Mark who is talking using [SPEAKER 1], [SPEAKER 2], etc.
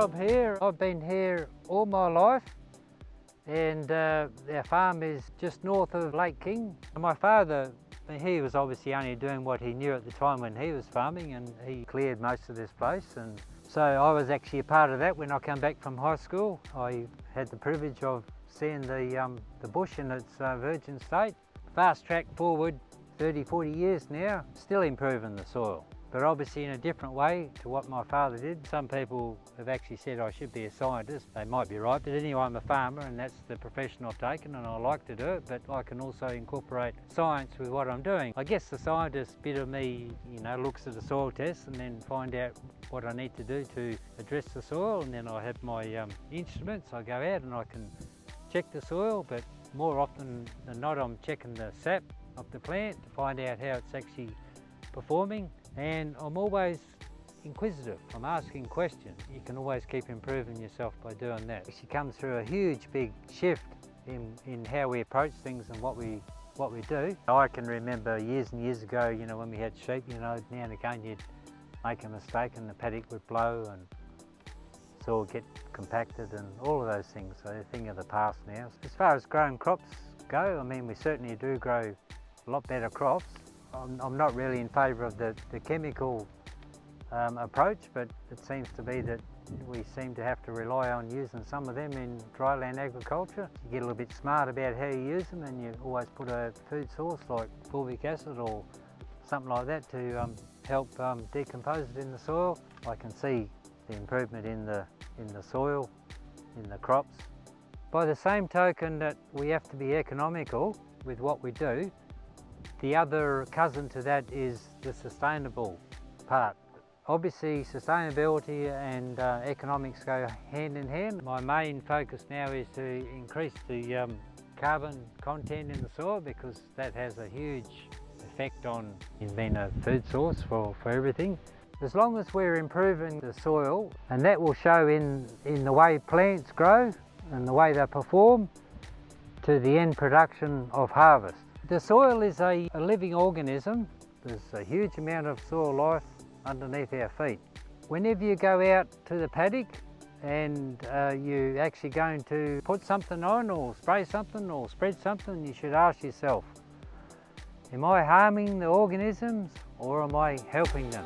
[SPEAKER 1] Rob here. I've been here all my life, and our farm is just north of Lake King. My father, he was obviously only doing what he knew at the time when he was farming, and he cleared most of this place, and so I was actually a part of that when I came back from high school. I had the privilege of seeing the bush in its virgin state. Fast track forward 30-40 years now, still improving the soil, but obviously in a different way to what my father did. Some people have actually said I should be a scientist. They might be right, but anyway, I'm a farmer and that's the profession I've taken, and I like to do it, but I can also incorporate science with what I'm doing. I guess the scientist bit of me, looks at the soil test and then find out what I need to do to address the soil, and then I have my instruments. I go out and I can check the soil, but more often than not I'm checking the sap of the plant to find out how it's actually performing, and I'm always inquisitive. I'm asking questions. You can always keep improving yourself by doing that. She comes through a huge big shift in how we approach things and what we do. I can remember years and years ago, when we had sheep, now and again you'd make a mistake and the paddock would blow and soil get compacted and all of those things. So they're a thing of the past now. As far as growing crops go, I mean, we certainly do grow a lot better crops. I'm not really in favour of the chemical approach, but it seems to be that we seem to have to rely on using some of them in dryland agriculture. You get a little bit smart about how you use them, and you always put a food source like fulvic acid or something like that to help decompose it in the soil. I can see the improvement in the soil, in the crops. By the same token that we have to be economical with what we do, the other cousin to that is the sustainable part. Obviously sustainability and economics go hand in hand. My main focus now is to increase the carbon content in the soil, because that has a huge effect on being a food source for everything. As long as we're improving the soil, and that will show in the way plants grow and the way they perform to the end production of harvest. The soil is a living organism. There's a huge amount of soil life underneath our feet. Whenever you go out to the paddock and you're actually going to put something on or spray something or spread something, you should ask yourself, am I harming the organisms or am I helping them?